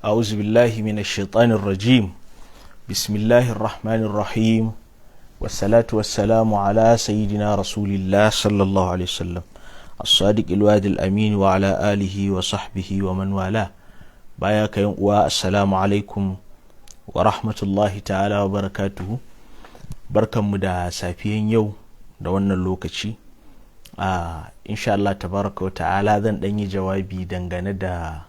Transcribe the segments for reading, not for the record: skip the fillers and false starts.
أعوذ بالله من الشيطان الرجيم. بسم الله الرحمن الرحيم، والصلاة والسلام على سيدنا رسول الله صلى الله عليه وسلم الصادق الوعد الأمين وعلى آله وصحبه ومن والاه. باياك يوم السلام عليكم ورحمة الله تعالى وبركاته. barkanmu da safiyan yau da wannan lokaci. Insha Allah tabaraka wa ta'ala zan dan yi jawabi dangane da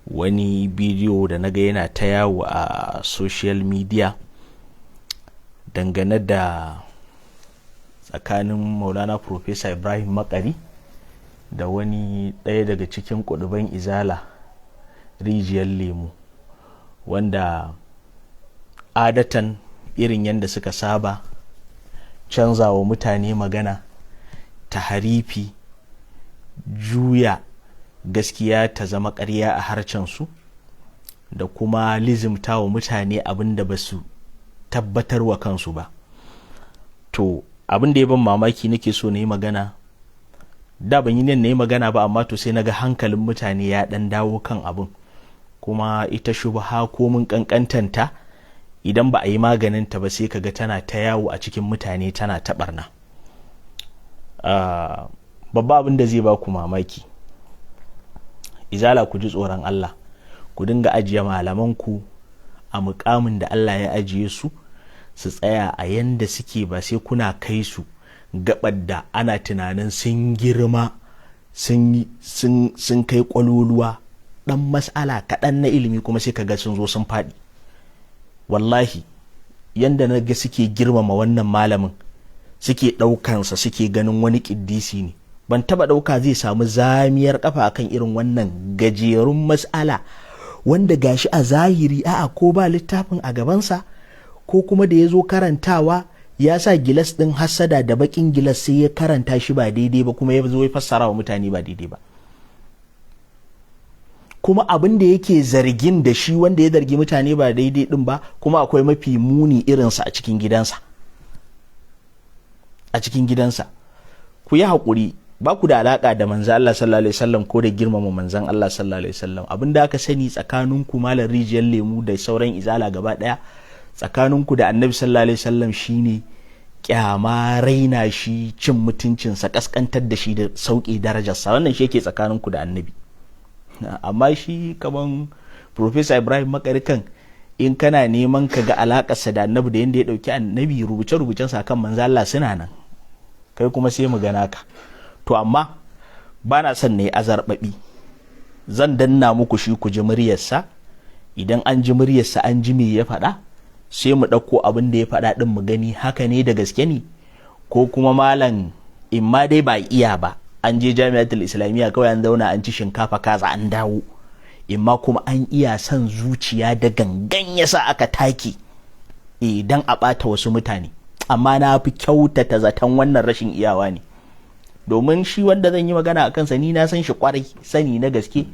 wani bidiyo da naga yana ta yawo a social media dangane da tsakanin Maulana Professor Ibrahim Makari da wani ɗaya daga cikin kuduban izala rijiyar lemu, wanda adatan irin yadda suka saba canza wa mutane magana, taharifi, juya gaskiya ta zama ƙarya a harcensu, da kuma lizimta wa mutane abin da ba su tabbatar wa kansu ba. To abin da ya ban mamaki nake so na yi magana, da ban yi nan na yi magana ba, amma to sai na ga hankalin mutane ya ɗan dawo kan abin, kuma ita shubha ko mun ƙanƙantanta idan ba a yi maganinta ba sai kaga tana ta yawo a cikin mutane tana ta ɓarna. Babba abin da zai ba ku mamaki, izala ku ji tsoron Allah, ku dinga ajiye malamanku a mukamin da Allah ya ajiye su tsaya a yanda suke, ba sai kuna kai su gabar da ana tunanin sun girma sun kai kwaloluwa, dan mas'ala kaɗan na ilimi kuma sai kaga sun zo sun faɗi. Wallahi yanda na ga suke girmama wannan malamin, suke ɗaukansa suke ganin wani ƙiddisi ne, ban taba ɗauka zai samu zamiyar kafa akan irin wannan gajerun mas'ala wanda gashi a zahiri a'a ko ba littafin a gabansa, ko kuma da ya zo karantawa ya sa gilas ɗin hassada da baƙin gilas sai ya karanta shi ba daidai ba, kuma ya zo ya fassara wa mutane ba daidai ba. Kuma abin da yake zargin da shi wanda ya zargi mutane ba daidai din ba, kuma akwai mafi muni irinsa a cikin gidansa. Ku yi haƙuri, ba ku da alaƙa da manzan Allah sallallahu alaihi wasallam ko da girmama manzan Allah sallallahu alaihi wasallam. Abin da aka sani tsakaninku malar rijiyar lemu da sauran izala gaba ɗaya, tsakaninku da annabi sallallahu alaihi wasallam shine kyama, raina shi, cin mutuncinsa, kaskantar da shi da sauƙi darajarsa. Wannan shi yake tsakaninku da annabi. Amma shi kaman Professor Ibrahim Makari kan, in kana neman ka ga alakarsa da annabi da yadda ya dauki annabi, rubuce-rubucensa kan manzo Allah suna nan, kai kuma sai mu gana ka. To amma ba na son na yi azarbaɓi, zan danna muku shi ku ji muryarsa. Idan an ji muryarsa an ji me ya faɗa, sai mu ɗauko abin da ya faɗa ɗin mu gani haka ne da gaske ne, ko kuma malam in ma dai ba iya ba, an je jami'atul islamiyya kawai an zauna an ci shinkafa kaza an dawo, imma kuma an iya son zuciya da gangan yasa aka take dan a ɓata wasu mutane. Amma na fi kyautata zaton wannan rashin iyawa ne, domin shi wanda zan yi magana a kansa ni na san shi kwarai sani na gaske.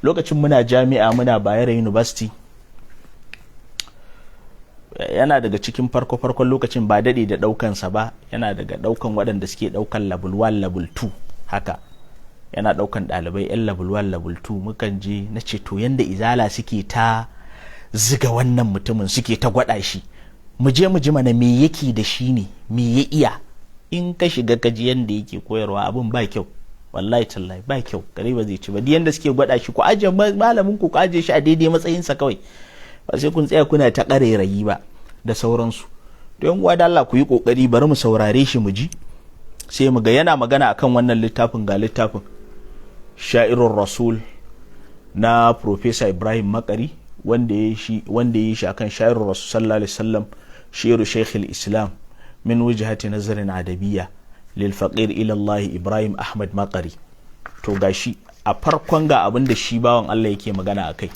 Lokacin muna jami'a, muna Bayero University, yana daga cikin farko-farkon lokacin, ba daɗe da ɗaukansa ba, yana daga ɗaukan waɗanda suke ɗaukan level 1 level 2 haka, yana daukan dalibai yan level 1 level 2. mukan je na ce to yanda izala suke ta ziga wannan mutumin, suke ta gwada shi, mu je mu ji mana me yake da shi ne, me ya iya. In ka shiga ka ji yanda yake koyarwa, abin ba kyau, wallahi tallahi ba kyau, kare ba zai ci ba. Yanda suke gwada shi, ku aje malamin ku aje shi a daidai matsayinsa kawai, ba sai kun tsaya kuna ta ƙarairayi ba da sauransu. Don uwa da Allah ku yi kokari, bari mu saurare shi mu ji, sai mu ga yana magana akan wannan littafin. Ga littafin Sha'irur Rasul na Professor Ibrahim Makari, wanda ya yi shi akan Sha'irur Rasul sallallahu alaihi wasallam, shi'ru Shaykhul Islam min wujhati nazarin adabiyya lil faqir ila Allah Ibrahim Ahmad Makari. To gashi a farkon ga abin da shi bawan Allah yake magana akai.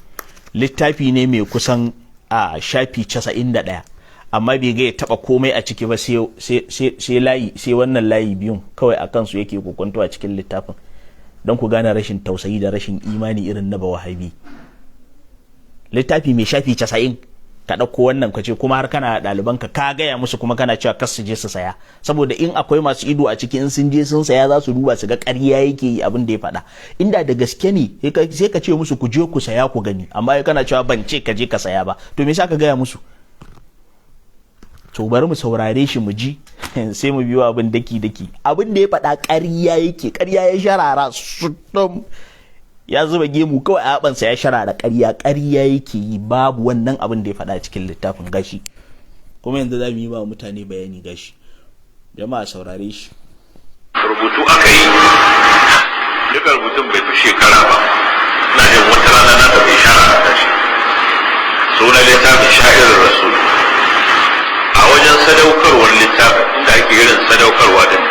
Littafi ne mai kusan a shafi 91, amma bai ga ya taba komai a ciki ba, sai wannan layi biyun kawai a kansu yake kokonto a cikin littafin, don ku gane rashin tausayi da rashin imani irin na bawahabi. Littafi mai shafi 90 ka ɗauko wannan ka ce kuma har kana ɗaliban ka gaya musu kuma kana cewa kas su je su saya, saboda in akwai masu ido a ciki in sun je sun saya za su duba su ga ƙarya yake yi abin da ya faɗa. Inda da gaske ne sai ka ce musu ku je ku saya ku gani, amma kana cewa ban ce ka je ka saya ba, to me yasa ka gaya musu? To bari mu saurare shi mu ji sai mu biyo abin daki abin da ya faɗa ƙarya yake, ƙarya ya sharara sutum ya zuba gemu kawai a abansa ya sharara ƙarya yake yi, babu wannan abin da ya faɗa cikin littafin gashi. Kuma yanzu za mu yi wa mutane bayani gashi, jama'a saurare shi. Rubutu aka yi, duka rubutun bai fi shekara ba, na yin wata rana na tafi shara a tashi sunan littafin sha'irar rasul. A wajen sadaukarwar littafin inda ake irin sadaukarwa din,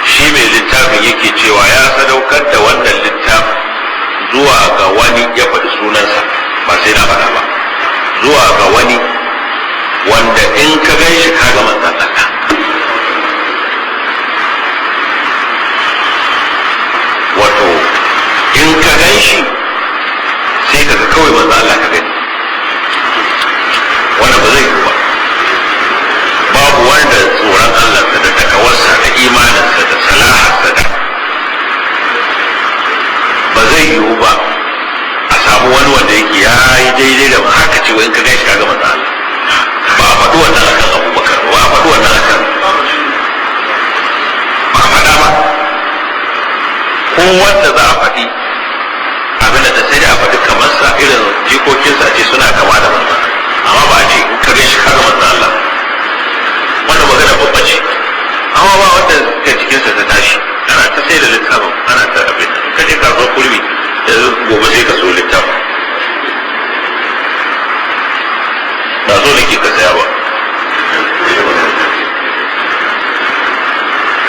shi mai littafin yake cewa ya sadaukar da wannan littafin zuwa ga wani, ya faɗi sunansa ba sai na faɗa ba, zuwa ga wani wanda in ka gan shi ka ga manzon Allah. Wato in ka gan shi sai ka ga kawai manzon Allah ka gani, wanda ba zai yi ba. Babu wanda tsoron Allah da takawarsa da imaninsa da salaharsa da ba zai yiwu ba a samu wani wanda yake ya yi daidai da haka ce in ka gaishe ka ga manzo Allah. Ba a faɗi wannan akan Abubakar, ba a faɗi wannan akan ba a faɗa ba, ko wanda za a faɗi abin da sai da a faɗi kamar sa irin jikokinsa ce suna kama da manzo, amma ba a ce in ka gaishe ka ga manzo Allah. Wanda magana babba ce, amma ba wanda ga cikinsa ta tashi, ana ta sai da littafin, ana ta abin ka je kasuwar kurmi da gobe sai ka so littafin, ba so da ke ka saya ba.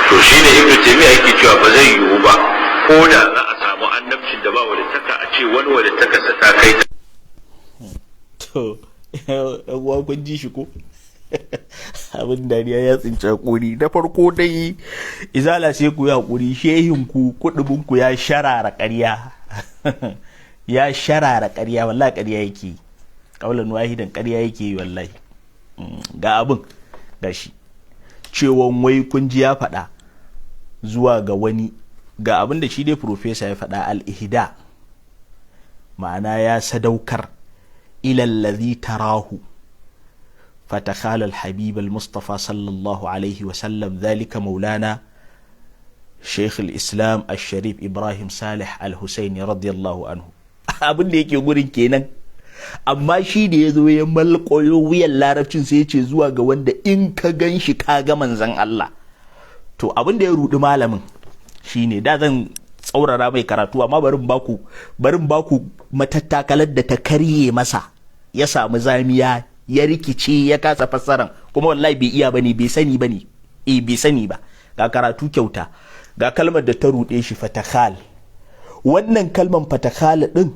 To shi ne Ibn Taymiyyah yake cewa ba zai yiwu ba, ko da za a samu annabcin da ba walittaka a ce wani walittakarsa ta kai ta. To, yan kun ji shi ko? Abin dariya ya tsinci hakuri. Na farko dai izala sai ku yi hakuri, shehin ku kudubin ku ya sharara ƙarya ya sharara ƙarya, wallahi ƙarya yake, kaulan wahidan ƙarya yake wallahi. Ga abin gashi cewon wai kun ji ya faɗa zuwa ga wani, ga abin da shi dai profesa ya faɗa, al-ihda ma'ana ya sadaukar ila allazi tarahu فتخال الحبيب المصطفى صلى الله عليه وسلم ذلك مولانا شيخ الإسلام الشريف إبراهيم صالح الحسيني رضي الله عنه. abin da yake gurin kenan, amma shi da ya zo ya malƙoyo wuyan larabcin sai ya ce zuwa ga wanda in ka gan shi ka ga manzon Allah. To abin da ya rudi malamin shine, da zan tsaurara mai karatu amma barin baku matattakalar da ta karye masa, ya samu zamiya, ya rikice, ya kasa fassaran, kuma wallahi bai iya bane, bai sani bane, bai sani ba. Ga karatu kyauta, ga kalmar da ta rude shi, fatakhal. Wannan kalmar fatakhal din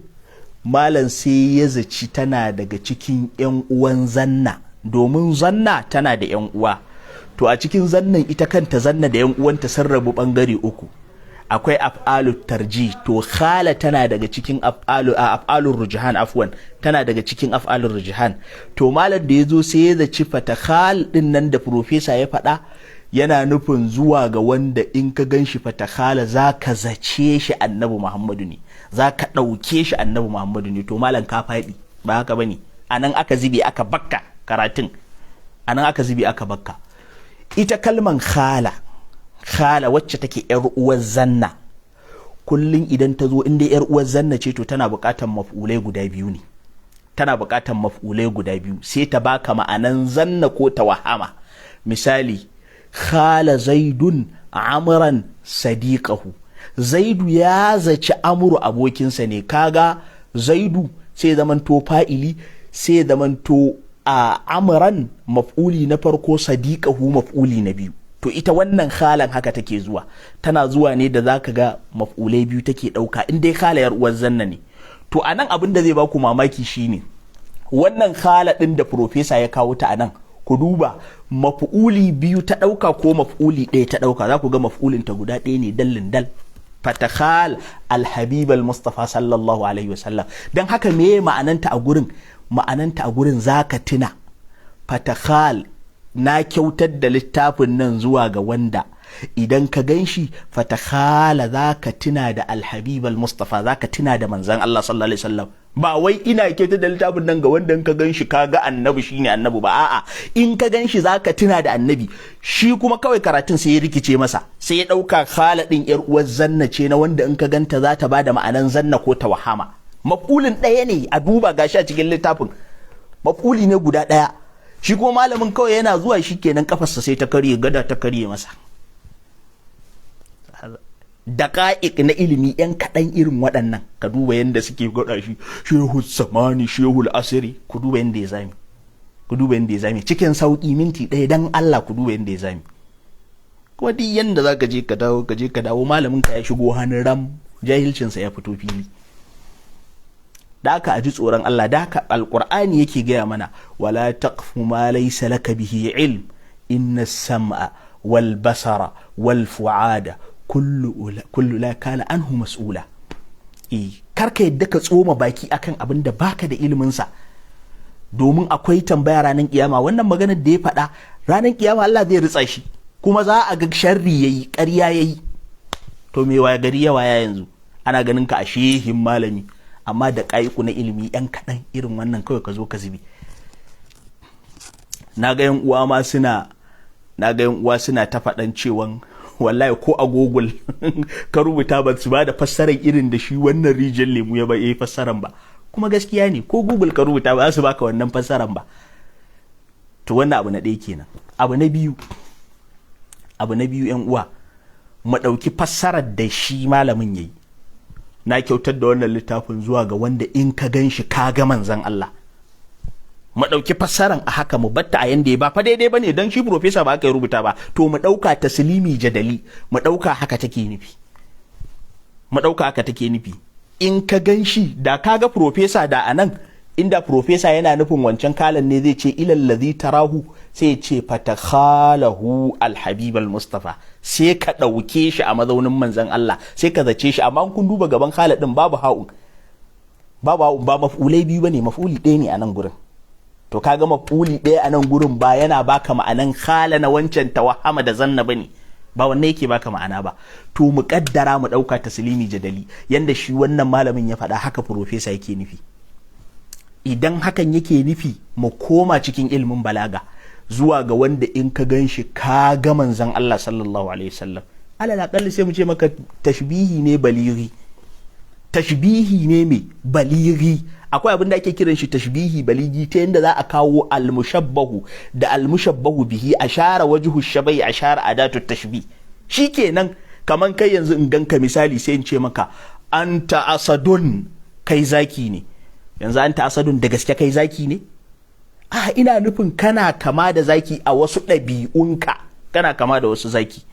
malam sai ya zaci tana daga cikin yan uwan zanna, domin zanna tana da yan uwa. To a cikin zannan ita kanta zanna da yan uwanta sun rabu bangare uku. Akwai af'alut tarji, to khala tana daga cikin af'alur rujhan, afwan tana daga cikin af'alur rujhan. To malam da yazo sai ya zaci fatakhal din nan da professor ya faɗa yana nufin zuwa ga wanda in ka ganshi fatakhala zaka zace shi annabi Muhammadu ne, zaka dauke shi annabi Muhammadu ne. To malam ka faɗi, ba haka bane. Anan aka zibi aka bakka karatun, anan aka zibi aka bakka. Ita kalman khala wacce take yar uwar zanna, kullun idan ta zo inda yar uwar zanna ce to tana buƙatar maf'ulai guda biyu ne, tana buƙatar maf'ulai guda biyu sai ta baka ma'anan zanna ko tawahama. Misali, khala zaidun amran sadiqahu, zaidu ya zaci amru abokinsa ne, kaga zaidu sai zamanto fa'ili, sai zamanto a amran maf'uli na farko, sadiqahu maf'uli na biyu. To ita wannan khalan haka take zuwa, tana zuwa ne da zaka ga maf'ulai biyu take dauka in dai khala yar uwar zanna ne. To anan abin da zai baku mamaki shine wannan khala din da professor ya kawo ta anan, ku duba maf'uli biyu ta dauka ko maf'uli ɗaya ta dauka. Za ku ga maf'ulin ta guda ɗaya ne dallin dal, fatakhal alhabib almustafa sallallahu alaihi wasallam. Dan haka me ma'ananta a gurin zaka tuna fatakhal na kyautar da littafin nan zuwa ga wanda idan ka ganshi fatakhala zaka tuna da alhabib almustafa, zaka tuna da manzon Allah sallallahu alaihi wasallam. Ba wai ina kyautar da littafin nan ga wanda in ka ganshi kaga annabi shine annabi ba, a'a in ka ganshi zaka tuna da annabi. Shi kuma kawai karatun sai ya rikice masa, sai ya dauka khala din yar uwar zanna ce na wanda in ka ganta za ta bada ma'anan zanna ko tawahama. Maf'ulin ɗaya ne, a duba gashi a cikin littafin maf'uli ne guda ɗaya. Shi kuma malamin kawai yana zuwa shi kenan kafarsa sai ta karye, gada ta karye masa. Daƙa'iq na ilimi yan kaɗan irin waɗannan ka duba yadda suke gwada shi, shehu zamani shehu asiri, ku duba yadda ya zame cikin sauƙi minti ɗaya dan Allah, ku duba yadda ya zame. Kuma duk yadda za ka je ka dawo malamin ka ya shigo hannun ram, jahilcinsa ya fito fili. Da haka a ji tsoron Allah, da haka alƙur'ani yake gaya mana wala taqfu ma laysa laka bihi ilm inna sam'a wal basara wal fu'ada kullu la kana anhu mas'ula. Karka yadda ka tsoma baki akan abin da baka da ilimin sa, domin akwai tambaya ranar kiyama. Wannan maganar da ya faɗa ranar kiyama Allah zai ritsa shi, kuma za a ga sharri yayi, ƙarya yayi. To me waya gari yawa ya yanzu ana ganin ka a shehin malami, amma da ƙa'iku na ilimi yan kaɗan irin wannan kawai ka zo ka zubi. Na ga yan uwa suna ta faɗan cewan wallahi ko a Google ka rubuta ba su ba da fassarar irin da shi wannan rijiyar lemu ya yi fassaran ba. Kuma gaskiya ne, ko Google ka rubuta ba za su baka wannan fassaran ba. To wannan abu na ɗaya kenan. Abu na biyu yan uwa, mu ɗauki fassarar da shi malamin yayi. Na kyautar da wannan littafin zuwa ga wanda in ka gan shi ka ga manzon Allah. Mu ɗauki fassaran a haka, mu batta a yanda ya ba fa daidai bane, dan shi profesa ba aka yi rubuta ba. To mu ɗauka taslimi jadali, mu ɗauka haka take nufi. In ka gan shi da ka ga profesa, da anan inda profesa yana nufin wancan kalan ne zai ce ilal ladhi tarahu, sai ya ce fatakhalahu alhabib almustafa, sai ka ɗauke shi a mazaunin manzon Allah, sai ka zace shi. Amma kun duba gaban khala din babu ha'un, ba maf'ulai biyu bane, maf'uli ɗaya ne a nan gurin. To kaga maf'uli ɗaya a nan gurin ba yana baka ma'anan khala na wancan tawahama da zanna bane, ba wannan yake baka ma'ana ba. To mu kaddara mu ɗauka taslimi jadali yanda shi wannan malamin ya faɗa, haka profesa yake nufi. Idan hakan yake nufi, mu koma cikin ilimin balaga zuwa ga wanda in ka gan shi ka ga manzon Allah sallallahu alaihi wasallam. Alal aqalli sai mu ce maka tashbihi ne baliri. Akwai abin da ake kiran shi tashbihi baligi, ta yadda za a kawo almushabbahu da almushabbahu bihi, ashara wajhu shabai, ashara adatu tashbih. Shikenan kaman kai yanzu in ganka misali sai in ce maka anta asadun, kai zaki ne. Yanzu anta asadun da gaske kai zaki ne? Ina nufin kana kama da zaki a wasu ɗabi'unka, kana kama da wasu zaki.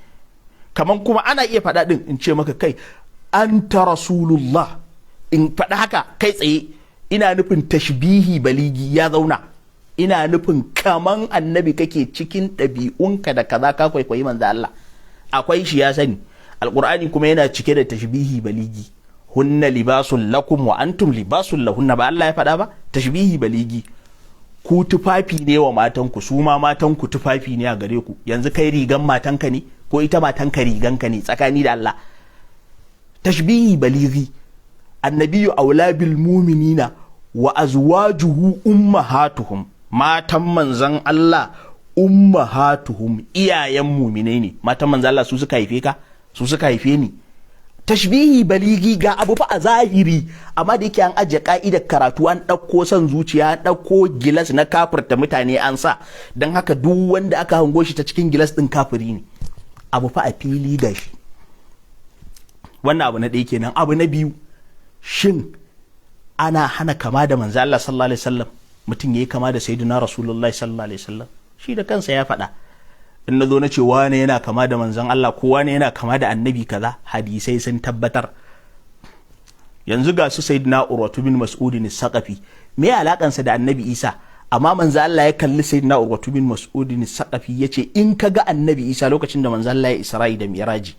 Kaman kuma ana iya faɗa ɗin in ce maka kai anta rasulullah, in faɗa haka kai tsaye, ina nufin tashbihi baligi ya zauna. Ina nufin kaman annabi kake cikin ɗabi'unka da kaza, ka kwaikwayi manzo Allah. Akwai shi ya sani. Alƙur'ani kuma yana cike da tashbihi baligi. Hunna libasun lakum wa antum libasun lahunna, ba Allah ya faɗa ba? Tashbihi baligi. Ku tufafi ne wa matanku, su ma matanku tufafi ne a gare ku. Yanzu kai rigan matanka ne, ko ita matanka riganka ne, tsakani da Allah. Tashbihi baligi. Annabiyu aula bil mu'minina wa azwajuhu ummahatuhum, matan manzon Allah ummahatuhum, iyayen mu'minai ne. Matan manzon Allah su suka haife ka, su suka haife ni. Tashbihi baligi ga abu fa a zahiri, amma da yake an ajiye ka'idar karatu, an ɗauko son zuciya, an ɗauko gilas na kafirta mutane an sa, don haka duk wanda aka hango shi ta cikin gilas ɗin kafiri ne. Abu fa a fili ga shi. Wannan abu na ɗaya kenan. Abu na biyu, shin ana hana kama da manzo Allah sallallahu alaihi wasallam, mutum yayi kama da sayyidina rasulullahi sallallahu alaihi wasallam? Shi da kansa ya faɗa, in na zo na ce wane yana kama da manzon Allah ko wane yana kama da annabi kaza, hadisai sun tabbatar. Yanzu ga su sayyidina Urwatu bin Mas'ud as-Saqafi, me alakansa da annabi Isa? Amma manzo Allah ya kalli sayyidina Urwatu bin Mas'ud as-Saqafi yace in ka ga annabi Isa lokacin da manzo Allah ya Isra'i da Miraji,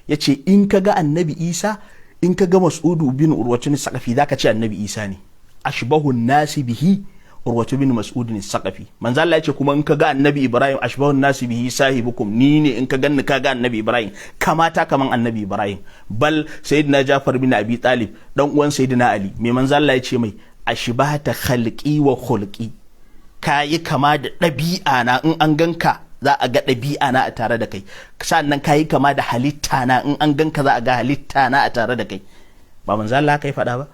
yace in kaga annabi Isa, in kaga Mas'udu bin Urwatun Saqafi zaka ce annabi Isa ne. Ashbahun nasi bihi Urwatu bin Mas'udin Saqafi. Manzo Allah yace kuma in kaga annabi Ibrahim ashbahun nasi bihi sahibukum, ni ne in ka ganni kaga annabi Ibrahim, kamata kaman annabi Ibrahim. Bal sayyidina Jafar bin Abi Talib dan uwan sayyidina Ali, me manzo Allah yace mai ashbahata khalqi wa khulqi, kayi kama da ɗabi'a na, in an ganka za a ga ɗabi'a na a tare da kai, sannan kayi kama da halitta na, in an ganka za a ga halitta na a tare da kai. Ba manzo Allah kai faɗa ba?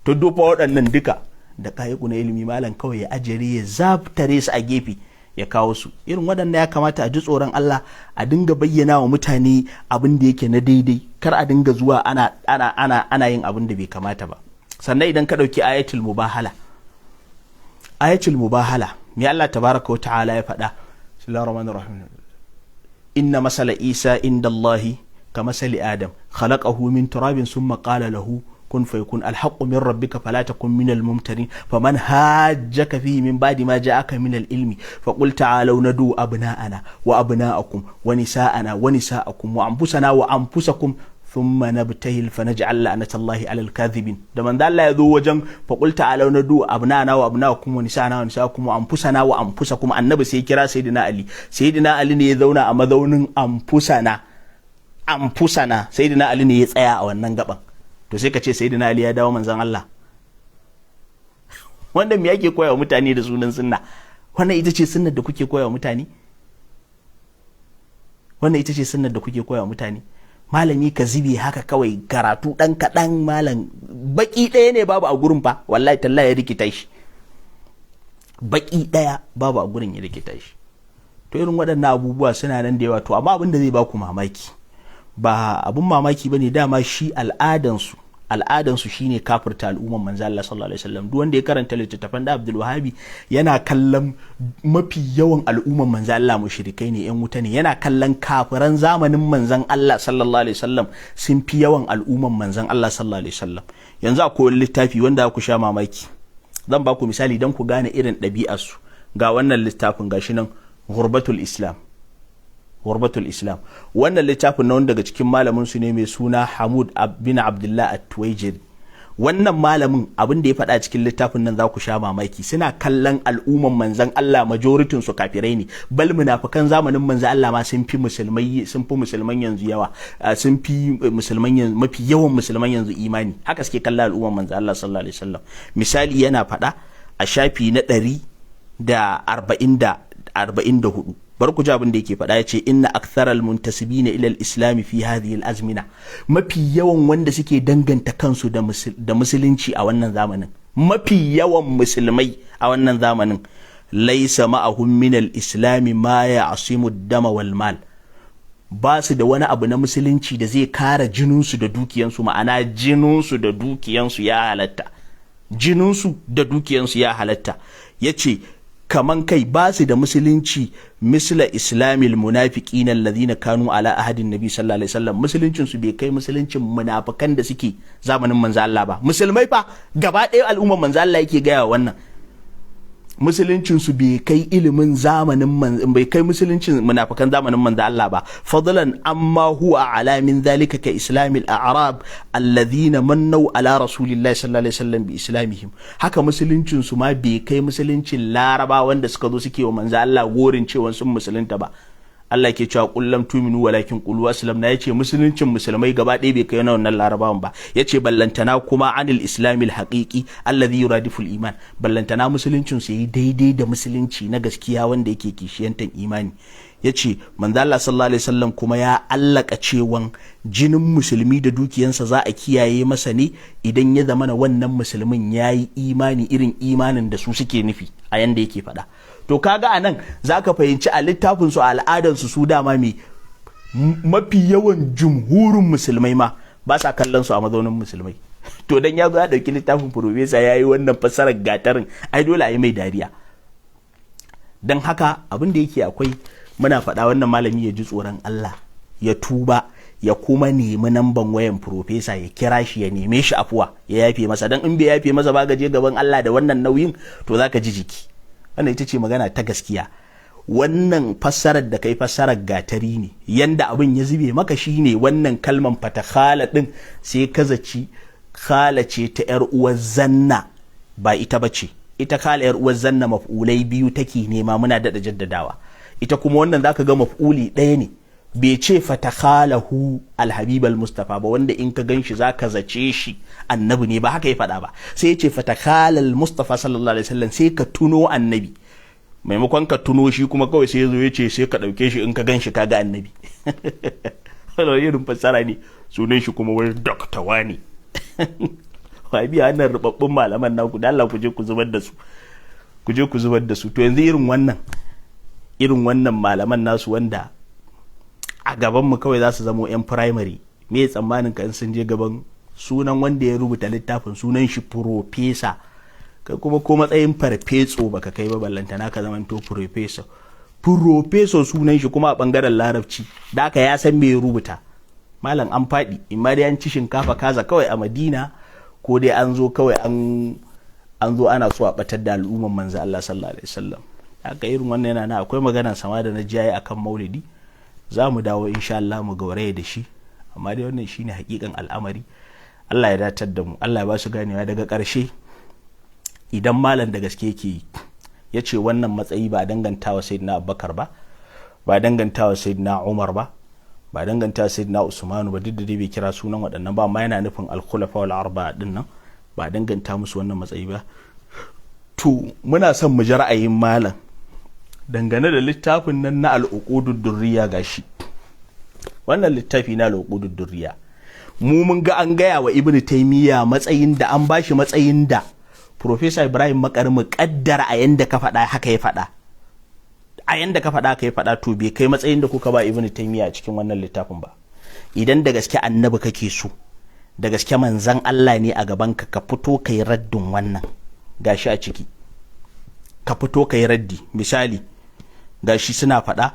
To dofa waɗannan duka da kayaku na ilimi malam kawai ya ajere ya zabtare su a gefe ya kawo su. Irin waɗanda ya kamata a ji tsoron Allah, a dinga bayyana wa mutane abin da yake na daidai, kar a dinga zuwa ana yin abin da bai kamata ba. Sannan idan ka ɗauki ayatul mubahala, me Allah tabaraka wa ta'ala ya faɗa? Bismillahir rahmanir rahim. Inna masala Isa inda Allahi ka masali Adam, khalaqahu min turabin summa qala lahu kun fayakun, alhaqqu min rabbika fala takun minal mumtarin, faman hajjaka fihi min ba'di ma ja'aka minal ilmi faqul ta'alu nadu abna'ana wa abna'akum wa nisa'ana wa nisa'akum wa anfusana wa anfusakum thumma nabtahil fanaj'al la'natallahi 'alal kadhibin. Da manzo Allah ya zo wajen faqul ta'alu nadu abna'ana wa abna'akum wa nisa'ana wa nisa'akum wa anfusana wa anfusakum, annabi sai kira sayyidina Ali. Sayyidina Ali ne ya zauna a mazaunin anfusana, sayyidina Ali ne ya tsaya a wannan gaban. To sai ka ce sayyidina Ali ya dawo manzon Allah? Wanda me yake koyawa mutane da sunan sunna? Wannan ita ce sunnar da kuke koyawa mutane? Malami ka zibe haka kawai, karatu dan kadan, malam baki daya ne babu a gurin fa, wallahi tallahi ya rikita shi. Baki daya babu a gurin ya rikita shi. To irin waɗannan abubuwa suna nan da yawa. To amma abin da zai baku mamaki, ba abun mamaki bane, dama shi al'adansu shine kafirta al'umman manzo Allah sallallahu alaihi wasallam. Duk wanda ya karanta littattafan da Abdul Wahhabi yana kallon mafi yawan al'umman manzo Allah mushrikai ne, yan wuta ne. Yana kallon kafiran zamanin manzon Allah sallallahu alaihi wasallam sun fi yawan al'umman manzon Allah sallallahu alaihi wasallam. Yanzu akwai wani littafi wanda ku sha mamaki, zan ba ku misali dan ku gane irin ɗabi'arsu. Ga wannan littafin gashi nan, Ghurbatul Islam. Wannan littafin na wanda daga cikin malamin su ne mai suna Hamud bin Abdullah At-Tuwaijiri. Wannan malamin abin da ya faɗa cikin littafin nan za ku sha mamaki. Suna kallon al'umman manzon Allah majoritin su kafirai ne, bal munafikan zamanin manzon Allah ma sun fi musulman yanzu yawa, sun fi musulman yanzu, mafi yawan musulman yanzu imani. Haka suke kallon al'umman manzon Allah sallallahu alaihi wasallam. Misali yana faɗa a shafi na 144. Bar ku ji abin da yake faɗa, yace inna aktharal muntasibina ila al-islam fi hadhihi al-azmina, mafi yawan wanda suke danganta kansu da musulunci a wannan zamanin, mafi yawan musulmai a wannan zamanin, laysa ma'ahum min al-islam ma ya'simu ad-dama wal mal, ba su da wani abu na musulunci da zai kare jininsu da dukiyansu, ma'ana jininsu da dukiyansu ya halatta. Yace kaman kai ba su da musulunci misla islamil munafiqin alladhina kanu ala ahadin nabi sallallahu alaihi wasallam, musuluncin su bai kai musuluncin munafikan da suke zamanin manzo Allah ba. Musulmai fa gaba ɗaya al'umman manzo Allah yake gaya wannan, musuluncin su bai kai ilimin zamanin bai kai musuluncin munafikan zamanin manzo Allah ba. Fadlan amma huwa ala min dhalika ka islamil a'rab alladhina mannu ala rasulillahi sallallahu alaihi wasallam bi islamihim. Haka musuluncin su ma bai kai musuluncin laraba wanda suka zo suke wa manzo Allah gorin cewa sun musulunta ba. Allah ke cewa kullam tuminu walakin qulu aslamna, yace musuluncin musulmai gaba ɗaya bai kai wannan larabawan ba. Yace ballantana kuma anil islamil haqiqi alladhi yuradifu al iman, ballantana musuluncin su yi daidai da musulunci na gaskiya wanda yake kishiyantan imani. Yace manzo Allah sallallahu alaihi wasallam kuma ya allaka cewan jinin musulmi da dukiyansa za a kiyaye masa ne idan ya zama na wannan musulmin yayi imani irin imanin da su suke nufi a yanda yake faɗa. To kaga anan zaka fahimci a littafin su, a al'adar su dama mafi yawan jumhurin musulmai ma ba sa kallon su a mazaunin musulmai. To dan ya zo ya dauki littafin professor yayi wannan fassarar gatarin, ai dole a yi mai dariya. Dan haka abin da yake akwai, muna faɗa wannan malami ya ji tsoron Allah, ya tuba, ya kuma nemi namban wayan professor, ya kira shi, ya neme shi afuwa, ya yafe masa. Dan in bai yafe masa ba gaje gaban Allah da wannan nauyin, to zaka ji jiki. Wannan ita ce magana ta gaskiya. wannan fassarar da kai fassarar gatari ne, yanda abin ya zube maka shine wannan kalman fatakhala din sai ka zaci khala ce ta yar uwar zanna, ba ita bace. Ita khala yar uwar zanna maf'ulai biyu take nema, muna da jaddadawa. Ita kuma wannan zaka ga maf'uli ɗaya ne, bai ce fatakhalahu alhabib almustafa ba, wanda in ka ganshi zaka zace shi annabi ne, ba haka ya faɗa ba. Sai ya ce fatakhala almustafa sallallahu alaihi wasallam, sai ka tuno annabi. Maimakon ka tuno shi kuma kawai sai ya zo ya ce sai ka ɗauke shi in ka ganshi ka ga annabi. Wani irin fassara ne, sunan shi kuma wani dokta wani. Wa biya wannan rubabbun malaman naku, da Allah ku je ku zubar da su, ku je ku zubar da su. To yanzu irin wannan malaman nasu wanda a gaban mu kawai za su zamo yan primary, me tsammanin ka in sun je gaban sunan wanda ya rubuta littafin sunan shi professor, kai kuma ko matsayin farfeso baka kai ba, ballanta naka zaman to professor sunan shi kuma a bangaren larabci, da aka ya san me ya rubuta. Malam an faɗi, in ma dai an ci shinkafa kaza kawai a Madina, ko dai an zo kawai an zo ana so a batar da al'umman manzo Allah sallallahu alaihi wasallam. Haka irin wannan yana na akwai magana sama da na jiyaye akan maulidi, za mu dawo insha Allah mu gauraye da shi, amma dai wannan shine hakikan al'amari. Allah ya datar da mu, Allah ya ba su ganewa. Daga ƙarshe, idan malam da gaske yake ya ce wannan matsayi ba dangantawa sayyidina Abubakar ba dangantawa sayyidina Umar ba dangantawa sayyidina Usmanu ba, duk da dai bai kira sunan waɗannan ba, amma yana nufin al-khulafa wal arba'a din nan, ba danganta musu wannan matsayi ba. To muna son mu ji ra'ayin malam dangane da littafin nan na al-uqudud durriya. Gashi wannan littafi na al-uqudud durriya, mu mun ga an gaya wa Ibn Taymiyyah matsayin da an bashi matsayin da Professor Ibrahim Makari mu kaddara a yanda ka faɗa haka ya faɗa, a yanda ka faɗa haka ya faɗa, to bai kai matsayin da kuka ba Ibn Taymiyyah a cikin wannan littafin ba. Idan da gaske annabi kake so, da gaske manzan Allah ne a gaban ka fito kai raddin wannan. Gashi a ciki ka fito kai raddi. Misali gashi suna faɗa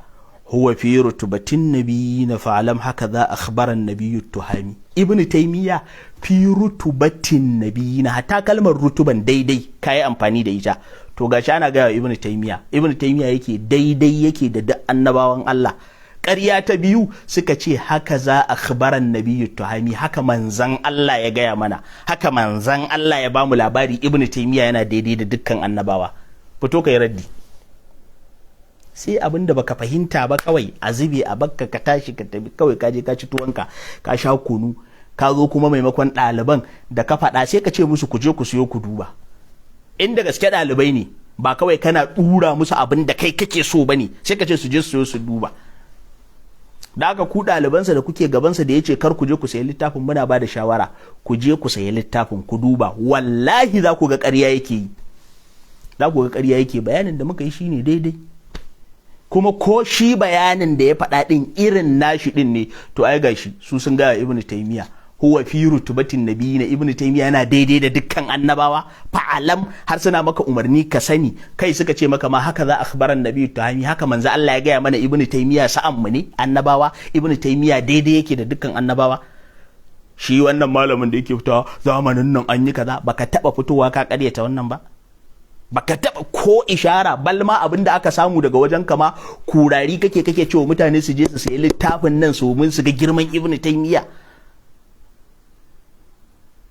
huwa fi rutubatin nabiyina fa'alam haka za akhbara an-nabiyyu tuhami. Ibn Taymiyyah fi rutubatin nabiyina, hatta kalmar rutuban daidai kai amfani da ita. To gashi ana ga Ibn Taymiyyah yake daidai yake da duk annabawan Allah. Ƙarya ta biyu suka ce haka za akhbara an-nabiyyu tuhami, haka manzan Allah ya gaya mana, haka manzan Allah ya bamu labari Ibn Taymiyyah yana daidai da dukkan annabawa. Fito kai raddi. Sai abin da baka fahimta ba kawai a zube a bakka, ka tashi ka tafi kawai, ka je ka ci tuwanka, ka sha kunu, ka zo kuma maimakon ɗaliban da ka faɗa sai ka ce musu ku je ku siyo ku duba. Inda gaske ɗalibai ne, ba kawai kana ɗura musu abin da kai kake so bane, sai ka ce su je su siyo su duba. Da haka ku ɗalibansa da kuke gabansa da ya ce kar ku je ku sayi littafin, muna ba da shawara ku je ku sayi littafin ku duba, wallahi za ku ga ƙarya yake yi, za ku ga ƙarya yake. Bayanin da muka yi shine daidai, kuma ko shi bayanin da ya faɗa ɗin irin nashi ɗin ne, to ai gashi su sun gaya Ibn Taymiyyah huwa fi rutubatin nabiyina, Ibn Taymiyyah yana daidai da dukkan annabawa. Fa'alam, har suna maka umarni ka sani, kai suka ce maka ma haka za akhbaran nabiyyu tuhami, haka manzo Allah ya gaya mana Ibn Taymiyyah sa'an mu ne annabawa, Ibn Taymiyyah daidai yake da dukkan annabawa. Shi wannan malamin da yake fitowa zamanin nan an yi kaza, baka taba fitowa ka karyata wannan ba, baka taba ko ishara, balma abin da aka samu daga wajen kama kurari kake cewa mutane su je su sayi littafin nan su mun su ga girman Ibn Taymiyyah.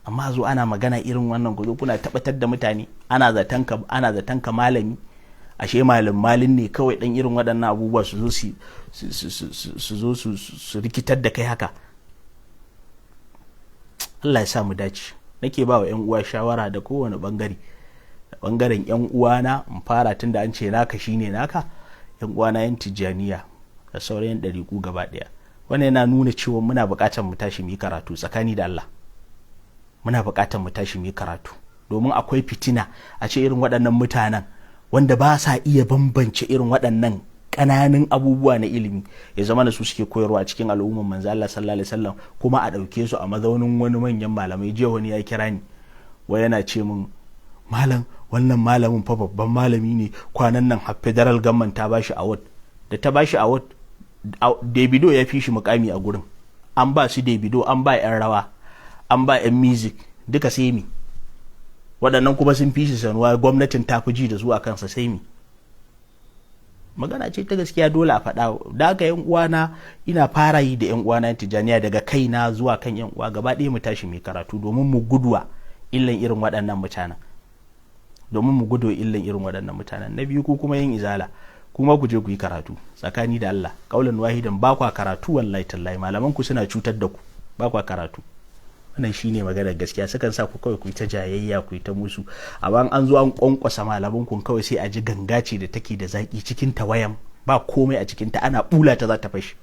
Amma zo ana magana irin wannan, ku zo kuna tabbatar da mutane, ana zaton ka malami, ashe malin ne kawai dan irin waɗannan abubuwa su zo su rikitar da kai haka. Allah ya sa mu dace. Nake ba wa 'yan uwa shawara da kowane bangare, da bangaren 'yan uwana in fara tun da an ce naka shine naka, 'yan uwana 'yan Tijjaniya da sauran 'yan ɗariƙu gaba ɗaya. Wannan yana nuna cewa muna buƙatar mu tashi mu yi karatu tsakani da Allah. Muna buƙatar mu tashi mu yi karatu, domin akwai fitina a ce irin waɗannan mutanen wanda ba sa iya bambance irin waɗannan ƙananan abubuwa na ilimi ya zama da su suke koyarwa a cikin al'umman manzo Allah sallallahu alaihi wasallam, kuma a ɗauke su a mazaunin wani manyan malamai. Jiya wani ya kira ni, wai yana ce min malam wannan malamin fa babban malami ne, kwanan nan federal government ta bashi award. Da ta bashi award, Davido ya fi shi mukami a gurin, an ba su Davido, an ba 'yan rawa, an ba 'yan music, duka sai mi. Waɗannan kuma sun fi shi sanuwa, gwamnatin ta fi ji da zuwa kansa, sai mi. magana ce ta gaskiya dole a faɗa. Da haka yan uwana ina fara yi da yan uwana Tijaniya daga kaina zuwa kan yan uwa gaba ɗaya mu tashi mai karatu domin mu gudwa illan irin waɗannan mutanen. Na biyu ku kuma yin izala kuma ku je ku yi karatu tsakani da Allah kaulan wahidan ba kwa karatu wallahi tallahi malaman ku suna cutar da ku ba kwa karatu. Wannan shine maganar gaskiya, sukan sa ku kawai ku yi ta jayayya ku yi ta musu amma an zo an kwankwasa malaman ku kawai sai a ji ganga ce da take da zaki cikin tawayan ba komai a cikin ta ana bula ta za ta fashi.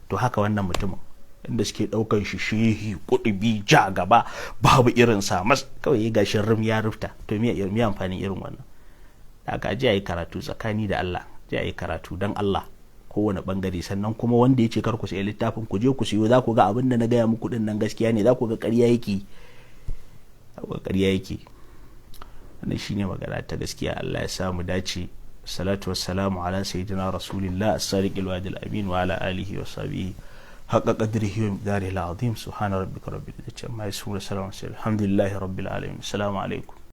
To haka wannan mutumin inda suke daukan shi shehi kudubi ja gaba babu irin sa mas kawai ya gashin rum ya rufta. To me amfanin irin wannan? Haka ji ayi karatu tsakani da Allah, ji ayi karatu dan Allah kowane bangare. Sannan kuma wanda ya ce kar ku sayi littafin ku je ku siyo, za ku ga abin da na gaya muku din nan gaskiya ne, za ku ga ƙarya yake. Wannan shine magana ta gaskiya. Allah ya samu dace. Salatu wassalamu ala sayyidina rasulillah as-sadiqil wa'dil amin wa ala alihi wa sahbihi haqqa qadrihi wa miqdarihi al-azim. Subhana rabbika rabbil izzati amma yasifun wa salamun alhamdulillahi rabbil alamin. Assalamu alaikum.